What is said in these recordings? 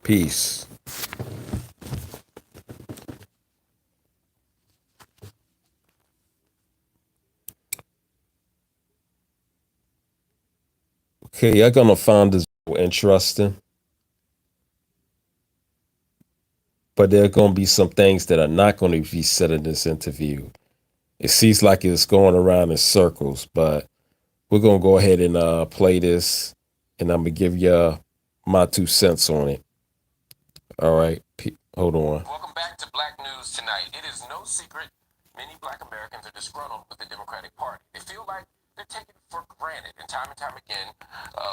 Peace. Okay, you're gonna find this interesting, but there are gonna be some things that are not gonna be said in this interview. It seems like it's going around in circles, but we're gonna go ahead and play this, and I'm gonna give you my 2 cents on it. All right, hold on. Welcome back to Black News Tonight. It is no secret many Black Americans are disgruntled with the Democratic Party. They feel like they're taken for granted, and time again,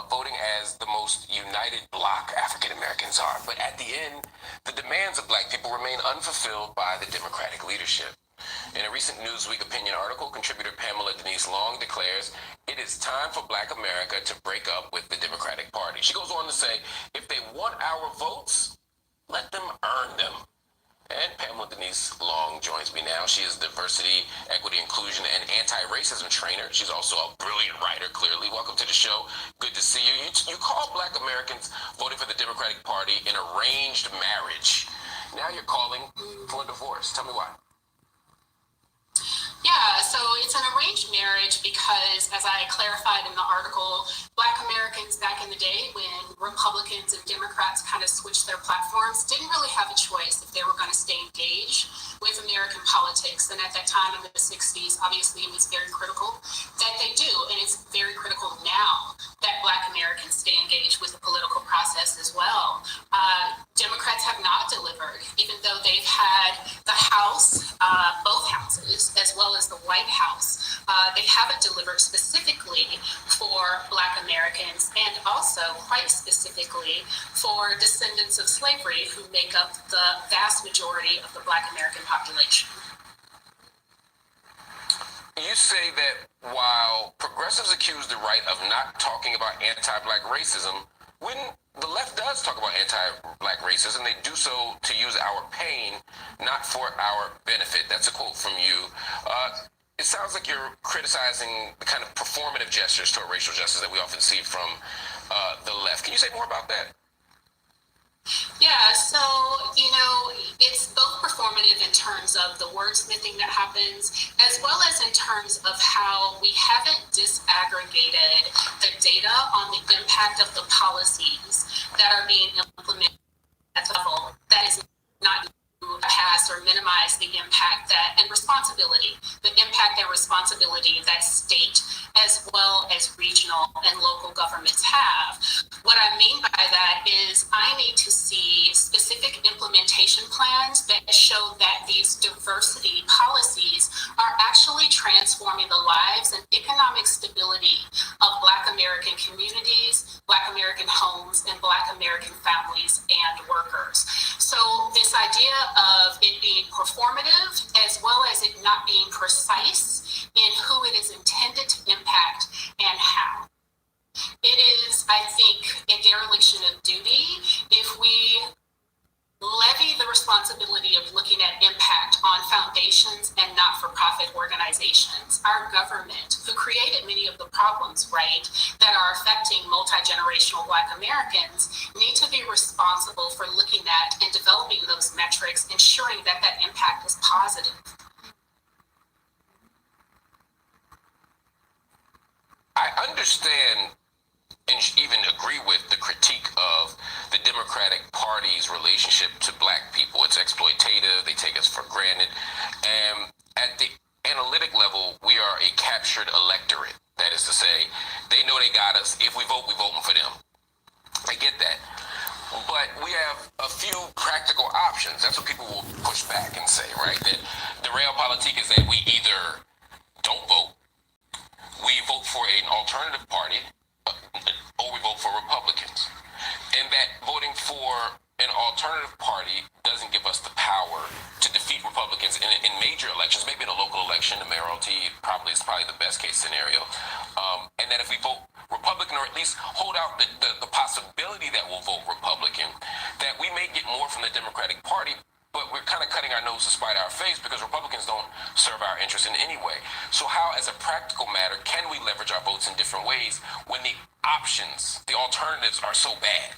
voting as the most united bloc African Americans are. But at the end, the demands of Black people remain unfulfilled by the Democratic leadership. In a recent Newsweek opinion article, contributor Pamela Denise Long declares it is time for Black America to break up with the Democratic Party. She goes on to say, if they want our votes, let them earn them. And Pamela Denise Long joins me now. She is diversity, equity, inclusion, and anti-racism trainer. She's also a brilliant writer, clearly. Welcome to the show. Good to see you. You call Black Americans voting for the Democratic Party an arranged marriage. Now you're calling for a divorce. Tell me why. Yeah, so it's an arranged marriage because, as I clarified in the article, Black Americans back in the day when Republicans and Democrats kind of switched their platforms didn't really have a choice if they were going to stay engaged with American politics. And at that time in the 60s, obviously it was very critical that they do. And it's very critical now that Black Americans stay engaged with the political process as well. Democrats have not delivered, even though they've had the House, both houses, as well as the White House. They haven't delivered specifically for Black Americans and also quite specifically for descendants of slavery who make up the vast majority of the Black American population. You say that while progressives accuse the right of not talking about anti-Black racism, when the left does talk about anti-Black racism, they do so to use our pain, not for our benefit. That's a quote from you. It sounds like you're criticizing the kind of performative gestures toward racial justice that we often see from the left. Can you say more about that? Yeah, so, it's both performative in terms of the wordsmithing that happens, as well as in terms of how we haven't disaggregated the data on the impact of the policies that are being implemented at the level that is not pass or minimize the impact and the impact and responsibility that state as well as regional and local governments have. What I mean by that is I need to see specific implementation plans that show that these diversity policies are actually transforming the lives and economic stability of Black American communities, Black American homes, and Black American families and workers. So this idea of it being performative as well as it not being precise in who it is intended to impact and how. It is, I think, a dereliction of duty if we levy the responsibility of looking at impact on foundations and not-for-profit organizations. Our government, who created many of the problems, right, that are affecting multi-generational Black Americans, need to be responsible for looking at and developing those metrics, ensuring that that impact is positive. I understand and even agree with the critique of the Democratic Party's relationship to Black people. It's exploitative. They take us for granted. And at the analytic level, we are a captured electorate. That is to say, they know they got us. If we vote, we're voting for them. I get that. But we have a few practical options. That's what people will push back and say, right? That the realpolitik is that we either don't vote, we vote for an alternative party, or we vote for Republicans. And that voting for an alternative party doesn't give us the power to defeat Republicans in major elections, maybe in a local election, the mayoralty is probably the best case scenario. And that if we vote Republican, or at least hold out the possibility that we'll vote Republican, that we may get more from the Democratic Party, but we're kind of cutting our nose to spite our face because Republicans don't serve our interests in any way. So how, as a practical matter, can we leverage our votes in different ways when the options, the alternatives are so bad?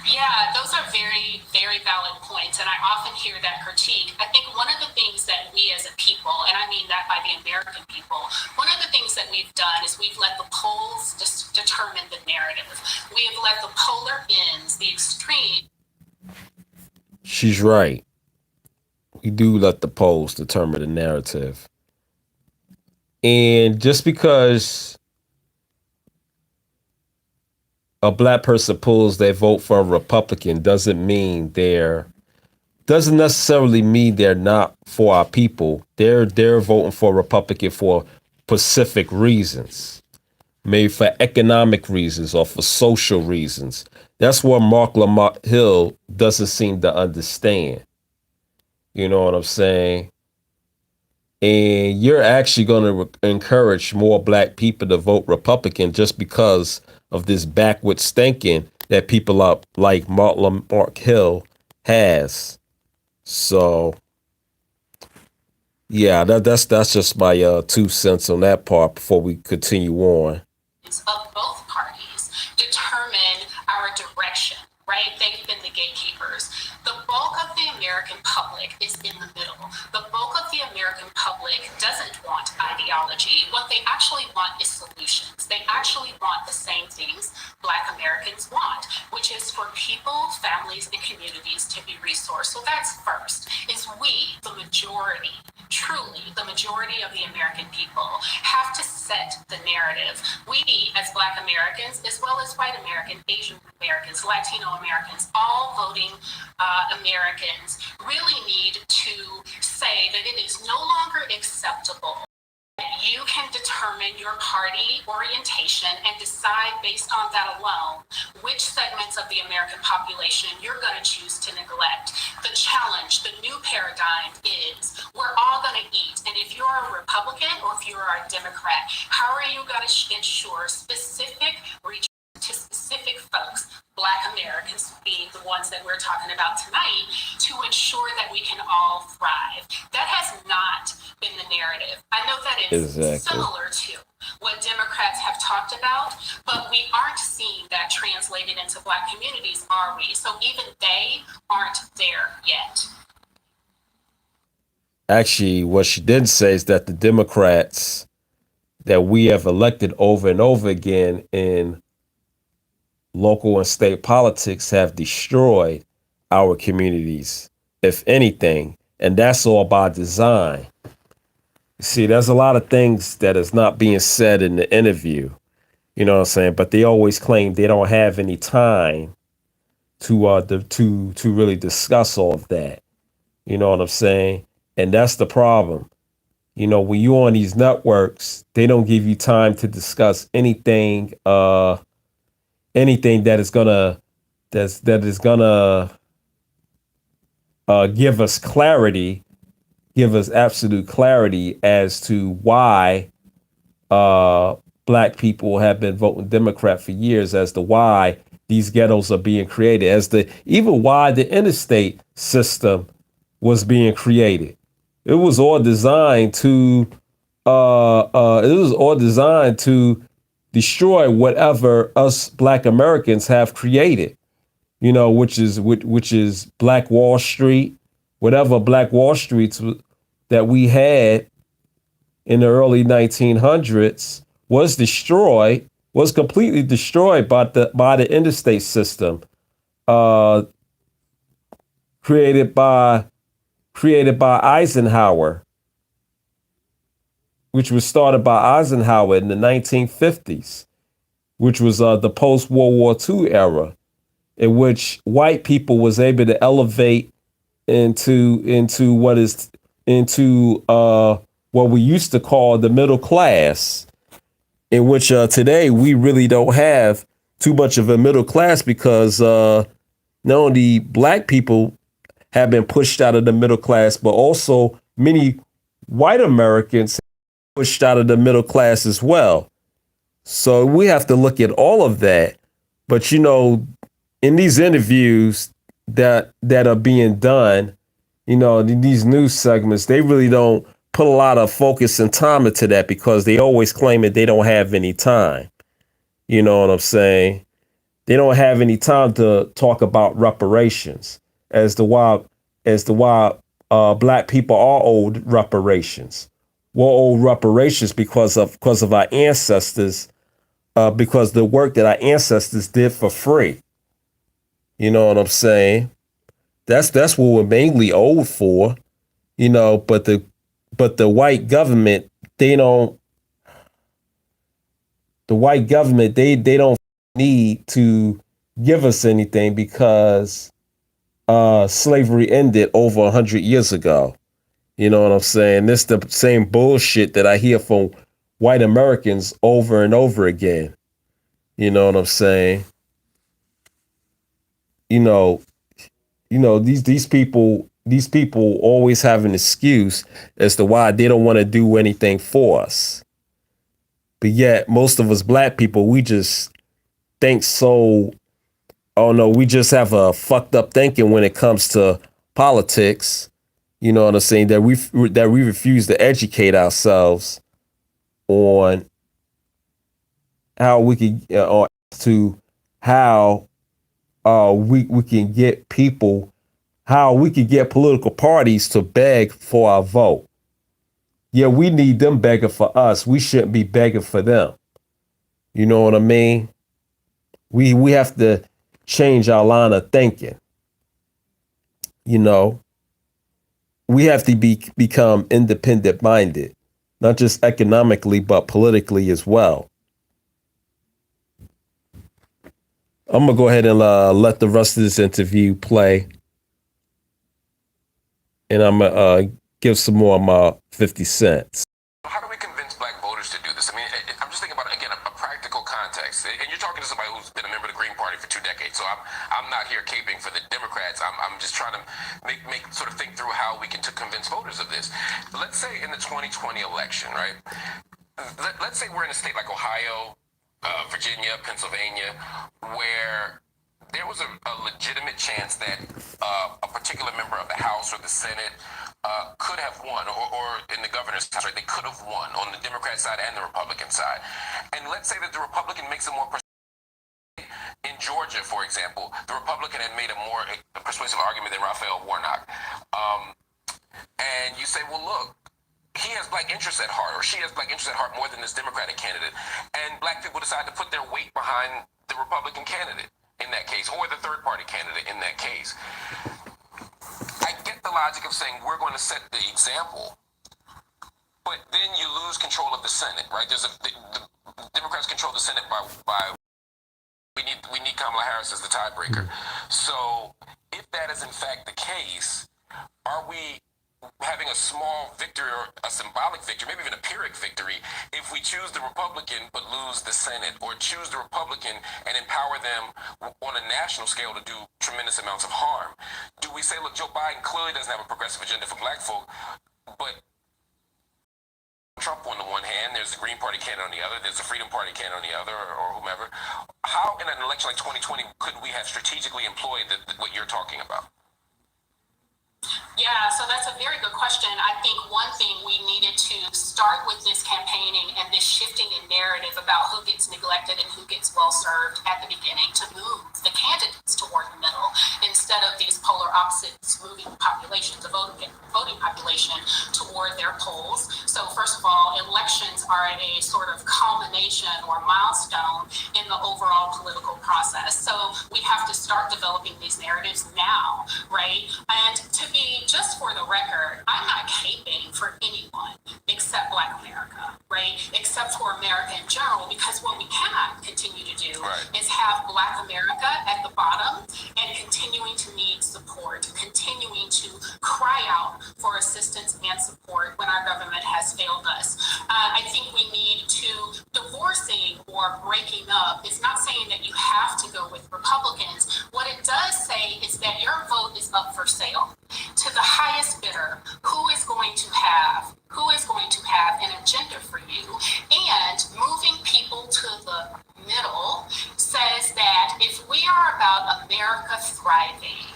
Yeah, those are very, very valid points, and I often hear that critique. I think one of the things that we as a people, and I mean that by the American people, one of the things that we've done is we've let the polls determine the narrative. We have let the polar ends, the extreme. She's right. We do let the polls determine the narrative. And just because a black person pulls their vote for a Republican doesn't necessarily mean they're not for our people. They're voting for a Republican for specific reasons, maybe for economic reasons or for social reasons. That's what Marc LaMoist Hill doesn't seem to understand. You know what I'm saying? And you're actually going to encourage more black people to vote Republican just because of this backwards thinking that people like Marc LaMoist Hill has. So yeah, that's just my 2 cents on that part before we continue on. Of both parties determine our direction, right? They've been the gatekeepers. The bulk of the American public is in the middle. The bulk of the American public doesn't want ideology. What they actually want is solutions. They actually want the same things Black Americans want, which is for people, families, and communities to be resourced. So that's first, is we, the majority, truly the majority of the American people, have to set the narrative. We, as Black Americans, as well as white Americans, Asian Americans, Latino Americans, all voting Americans, really need to say that it is no longer acceptable. You can determine your party orientation and decide based on that alone which segments of the American population you're going to choose to neglect. The challenge, the new paradigm is we're all going to eat. And if you're a Republican or if you're a Democrat, how are you going to ensure specific reach to specific folks, Black Americans being the ones that we're talking about tonight, to ensure that we can all thrive? That has not been the narrative. I know that it's similar to what Democrats have talked about, but we aren't seeing that translated into Black communities, are we? So even they aren't there yet. Actually, what she didn't say is that the Democrats that we have elected over and over again in local and state politics have destroyed our communities, if anything, and that's all by design. See, there's a lot of things that is not being said in the interview, you know what I'm saying? But they always claim they don't have any time to really discuss all of that. You know what I'm saying? And that's the problem. You know, when you're on these networks, they don't give you time to discuss anything anything that is gonna give us clarity, give us absolute clarity as to why black people have been voting Democrat for years, as to why these ghettos are being created, as to even why the interstate system was being created. It was all designed to destroy whatever us Black Americans have created, you know, which is Black Wall Street, whatever Black Wall Streets that we had in the early 1900s was completely destroyed by the interstate system, created by Eisenhower, which was started by Eisenhower in the 1950s, which was the post-World War II era, in which white people was able to elevate into what we used to call the middle class, in which today we really don't have too much of a middle class, because not only black people have been pushed out of the middle class, but also many white Americans pushed out of the middle class as well. So we have to look at all of that. But, you know, in these interviews that are being done, you know, these news segments, they really don't put a lot of focus and time into that, because they always claim that they don't have any time. You know what I'm saying? They don't have any time to talk about reparations as to why black people are owed reparations. We're owed reparations because of our ancestors, because the work that our ancestors did for free. You know what I'm saying? That's what we're mainly owed for. But the white government, they don't the white government, they don't need to give us anything because slavery ended over 100 years ago. You know what I'm saying? This the same bullshit that I hear from white Americans over and over again. You know what I'm saying? You know, these people always have an excuse as to why they don't want to do anything for us. But yet most of us black people, we just think so. Oh no, we just have a fucked up thinking when it comes to politics. You know what I'm saying? That we refuse to educate ourselves on how we can or to how we can get people, how we can get political parties to beg for our vote. Yeah, we need them begging for us. We shouldn't be begging for them. You know what I mean? We have to change our line of thinking. You know, we have to become independent minded, not just economically, but politically as well. I'm going to go ahead and let the rest of this interview play. And I'm going to give some more of my 50 cents. How do we convince black voters to do this? I mean, I'm just thinking about, again, a practical context. And you're talking to somebody who's been a member of the Green Party for 2 decades. So I'm not here caping for the Democrats. I'm just trying to make sort of think through how we can convince voters of this. Let's say in the 2020 election, right? Let's say we're in a state like Ohio, Virginia, Pennsylvania, where there was a legitimate chance that a particular member of the House or the Senate could have won, or in the governor's house, right? They could have won on the Democrat side and the Republican side. And let's say that the Republican makes a more in Georgia, for example, the Republican had made a more persuasive argument than Raphael Warnock. And you say, well, look, he has black interests at heart, or she has black interests at heart more than this Democratic candidate. And black people decide to put their weight behind the Republican candidate in that case, or the third party candidate in that case. I get the logic of saying we're going to set the example, but then you lose control of the Senate, right? The Democrats control the Senate by we need Kamala Harris as the tiebreaker. So if that is in fact the case, are we having a small victory or a symbolic victory, maybe even a Pyrrhic victory, if we choose the Republican but lose the Senate, or choose the Republican and empower them on a national scale to do tremendous amounts of harm? Do we say, look, Joe Biden clearly doesn't have a progressive agenda for black folk, but Trump on the one hand, there's the Green Party candidate on the other, there's the Freedom Party candidate on the other, or whomever. How in an election like 2020 could we have strategically employed what you're talking about? Yeah, so that's a very good question. I think one thing we needed to start with this campaigning and this shifting in narrative about who gets neglected and who gets well served at the beginning, to move the candidates toward the middle instead of these polar opposites moving populations, the voting population toward their polls. So first of all, elections are a sort of culmination or milestone in the overall political process. So we have to start developing these narratives now, right? And to be, just for the record, I'm not caping for anyone except Black America, right? Except for America in general, because what we cannot continue to do is have Black America at the bottom and continuing to need support, continuing to cry out for assistance and support when our government has failed us. I think we need to, divorcing or breaking up is not saying that you have to go with Republicans. What it does say is that your vote is up for sale to the highest bidder who is going to have an agenda for you. And moving people to the middle says that if we are about America thriving,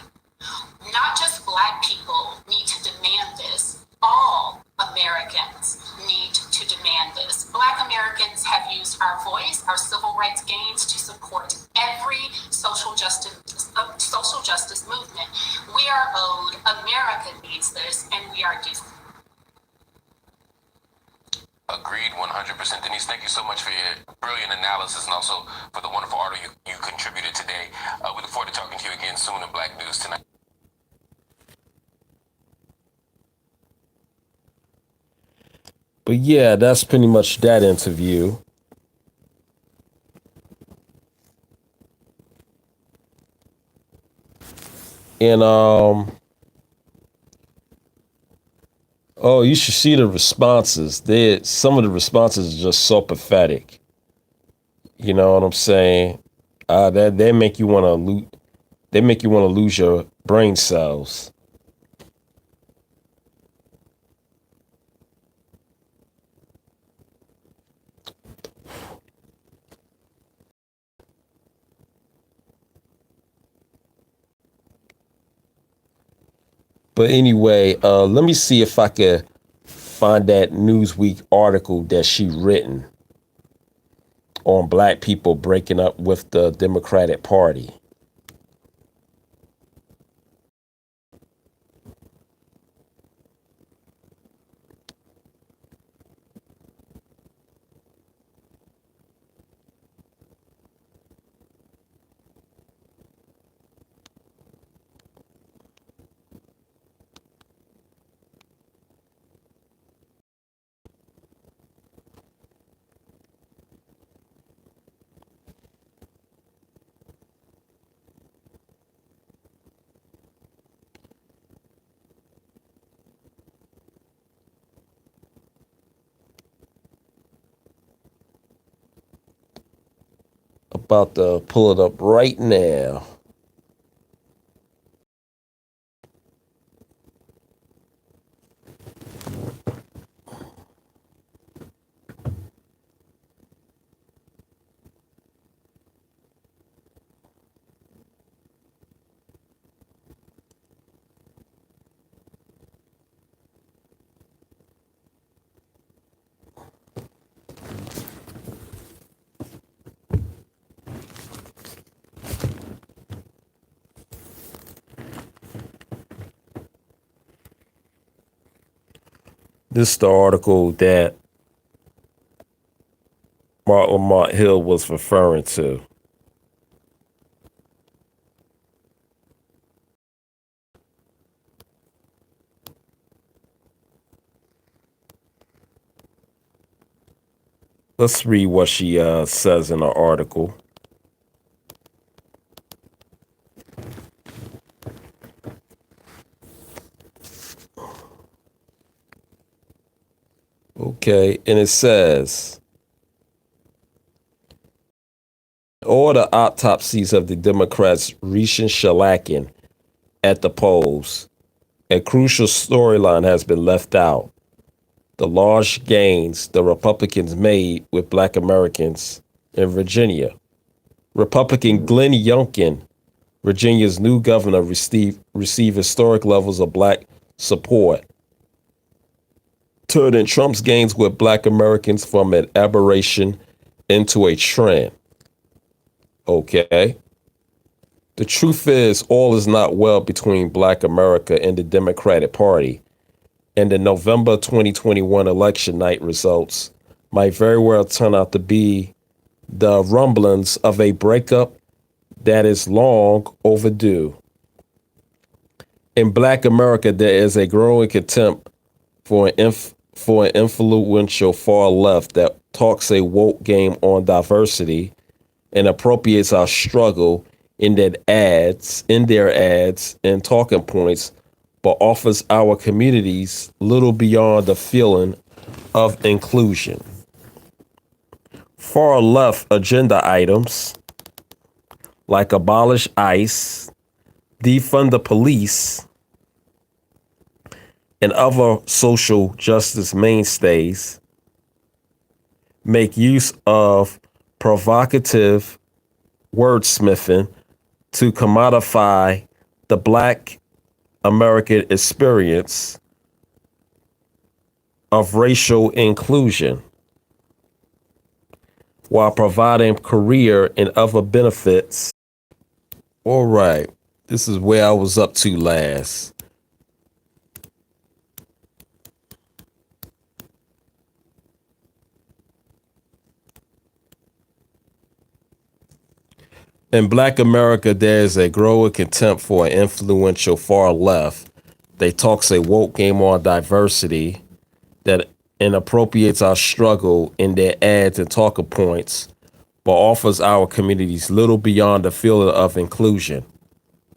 not just Black people need to demand this, all Americans need to demand this. Black Americans have used our voice, our civil rights gains, to support every social justice movement. We are owed. America needs this, and we are due. Agreed 100%. Denise, thank you so much for your brilliant analysis and also for the wonderful article you contributed today. We look forward to talking to you again soon in Black News Tonight. But yeah, that's pretty much that interview. And oh, you should see the responses. Some of the responses are just so pathetic. You know what I'm saying? That they make you want to lose your brain cells. But anyway, let me see if I could find that Newsweek article that she written on black people breaking up with the Democratic Party. About to pull it up right now. This is the article that Marc LaMoist Hill was referring to. Let's read what she says in the article. Okay, and it says, all the autopsies of the Democrats' recent shellacking at the polls, a crucial storyline has been left out: the large gains the Republicans made with black Americans in Virginia. Republican Glenn Youngkin, Virginia's new governor, received historic levels of black support, turning Trump's gains with black Americans from an aberration into a trend. Okay. The truth is, all is not well between black America and the Democratic Party, and the November 2021 election night results might very well turn out to be the rumblings of a breakup that is long overdue. In black America, there is a growing contempt for an influential far left that talks a woke game on diversity and appropriates our struggle in their ads and talking points, but offers our communities little beyond the feeling of inclusion. Far left agenda items like abolish ICE, defund the police, and other social justice mainstays make use of provocative wordsmithing to commodify the black American experience of racial inclusion while providing career and other benefits. All right, this is where I was up to last. In Black America, there is a growing contempt for an influential far left. They talks a woke game on diversity that inappropriates our struggle in their ads and talking points, but offers our communities little beyond the feeling of inclusion.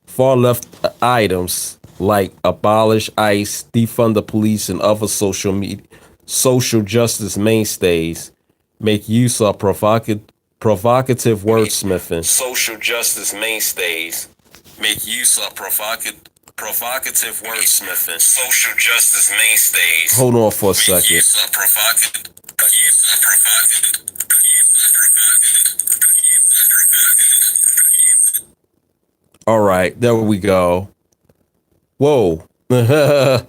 Far left items like abolish ICE, defund the police, and other social justice mainstays make use of provocative wordsmithing. Social justice mainstays make use of provocative wordsmithing. Social justice mainstays. Hold on for a second. All right, there we go. Whoa. That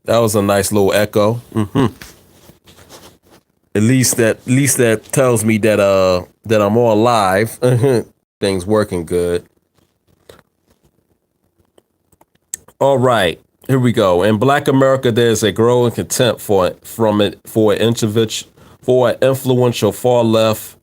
was a nice little echo. At least that tells me that I'm all live. Things working good. All right, here we go. In Black America, there's a growing contempt for an influential far left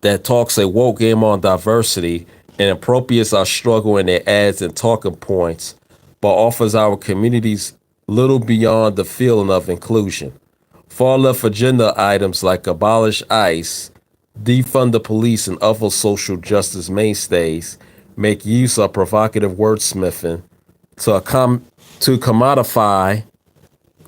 that talks a woke game on diversity and appropriates our struggle in their ads and talking points, but offers our communities little beyond the feeling of inclusion. Far left agenda items like abolish ICE, defund the police, and other social justice mainstays make use of provocative wordsmithing to commodify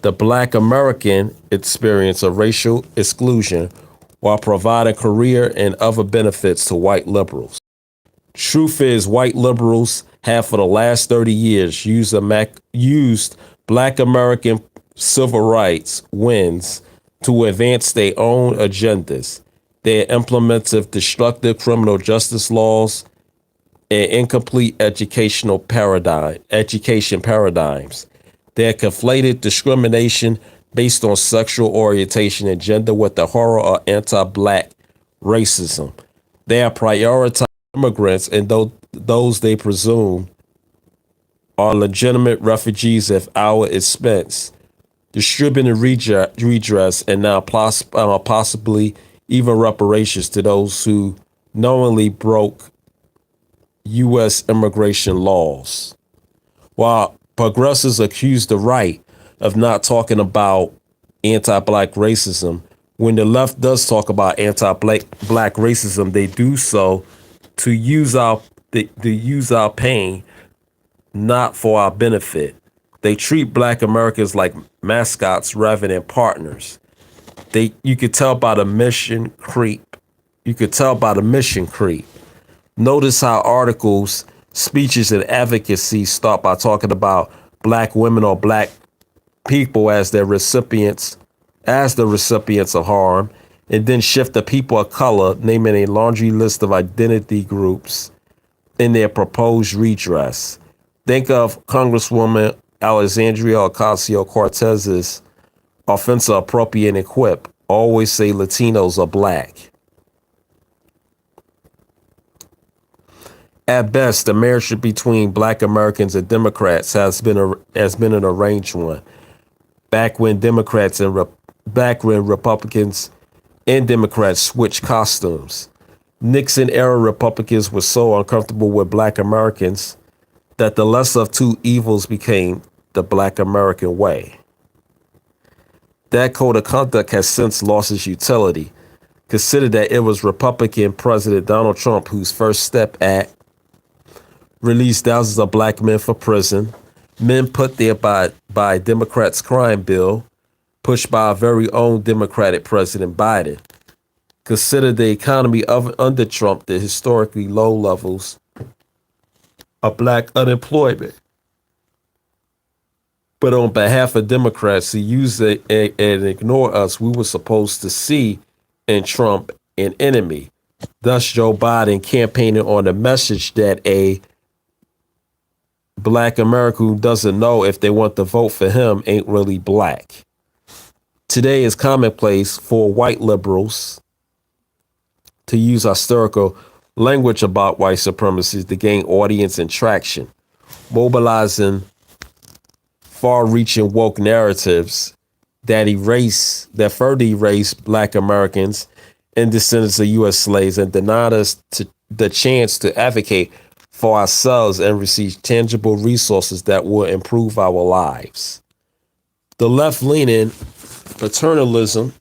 the Black American experience of racial exclusion while providing career and other benefits to white liberals. Truth is, white liberals have for the last 30 years used Black American civil rights wins to advance their own agendas. Their implemented destructive criminal justice laws and incomplete education paradigms. Their conflated discrimination based on sexual orientation and gender with the horror of anti-Black racism. They are prioritized immigrants and those they presume are legitimate refugees at our expense, distributing redress and now possibly even reparations to those who knowingly broke U.S. immigration laws. While progressives accuse the right of not talking about anti-Black racism, when the left does talk about anti-Black racism, they do so to use our pain, not for our benefit. They treat Black Americans like mascots rather than partners. You could tell by the mission creep. Notice how articles, speeches, and advocacy start by talking about Black women or Black people as the recipients of harm, and then shift to people of color, naming a laundry list of identity groups in their proposed redress. Think of Congresswoman Alexandria Ocasio-Cortez's offensive, appropriate, and quip. Always say Latinos are Black. At best, the marriage between Black Americans and Democrats has been an arranged one. Back when Republicans and Democrats switched costumes. Nixon-era Republicans were so uncomfortable with Black Americans that the lesser of two evils became the Black American way. That code of conduct has since lost its utility. Consider that it was Republican President Donald Trump whose First Step Act released thousands of Black men from prison, men put there by Democrats' crime bill, pushed by our very own Democratic President Biden. Consider the economy under Trump, the historically low levels of Black unemployment. But on behalf of Democrats who use it and ignore us, we were supposed to see in Trump an enemy. Thus, Joe Biden campaigning on the message that a Black America who doesn't know if they want to vote for him ain't really Black. Today it's commonplace for white liberals to use hysterical language about white supremacy to gain audience and traction, mobilizing far-reaching woke narratives that further erase Black Americans and descendants of U.S. slaves and denied us the chance to advocate for ourselves and receive tangible resources that will improve our lives. The left-leaning paternalism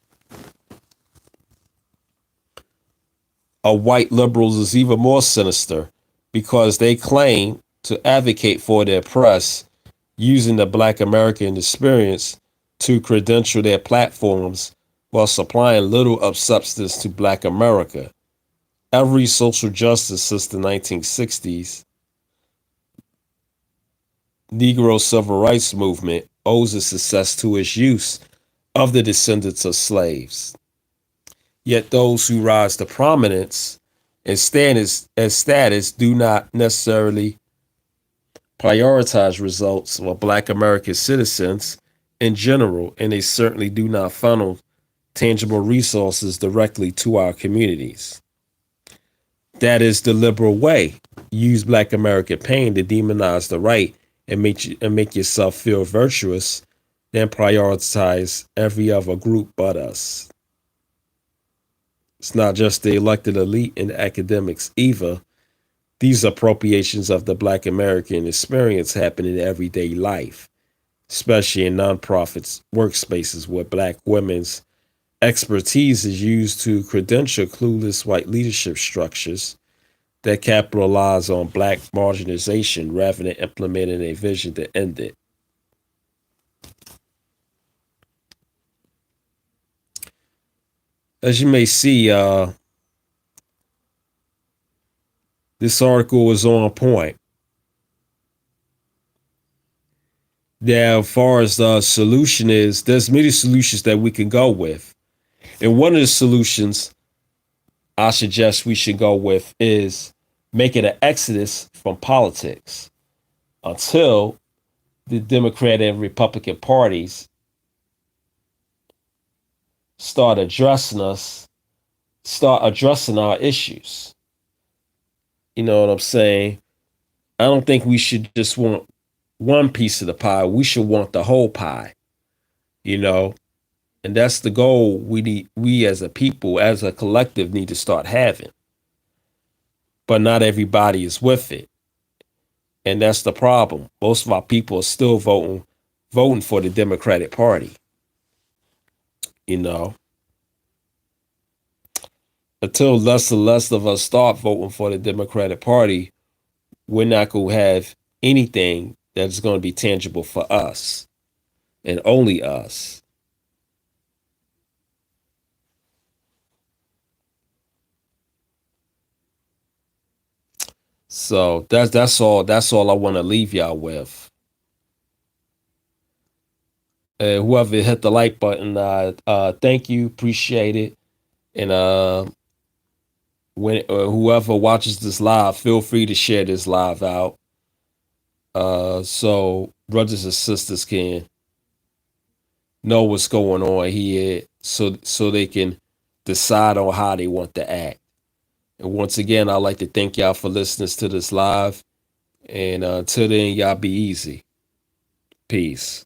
of white liberals is even more sinister because they claim to advocate for the oppressed using the Black American experience to credential their platforms while supplying little of substance to Black America. Every social justice since the 1960s, Negro civil rights movement owes its success to its use of the descendants of slaves. Yet those who rise to prominence and stand as status do not necessarily prioritize results for Black American citizens in general, and they certainly do not funnel tangible resources directly to our communities. That is the liberal way. Use Black American pain to demonize the right and make yourself feel virtuous, then prioritize every other group but us. It's not just the elected elite and academics either. These appropriations of the Black American experience happen in everyday life, especially in nonprofits workspaces where Black women's expertise is used to credential clueless white leadership structures that capitalize on Black marginalization rather than implementing a vision to end it. As you may see, this article is on point. Now, as far as the solution is, there's many solutions that we can go with. And one of the solutions I suggest we should go with is making an exodus from politics until the Democratic and Republican parties start addressing our issues. You know what I'm saying? I don't think we should just want one piece of the pie. We should want the whole pie, you know? And that's the goal we as a people, as a collective, need to start having. But not everybody is with it. And that's the problem. Most of our people are still voting for the Democratic Party. You know? Until less and less of us start voting for the Democratic Party, we're not going to have anything that's going to be tangible for us and only us. So that's all I want to leave y'all with. Whoever hit the like button, thank you, appreciate it, and when whoever watches this live, feel free to share this live out, so brothers and sisters can know what's going on here, so they can decide on how they want to act. And once again, I'd like to thank y'all for listening to this live. And until then, y'all be easy. Peace.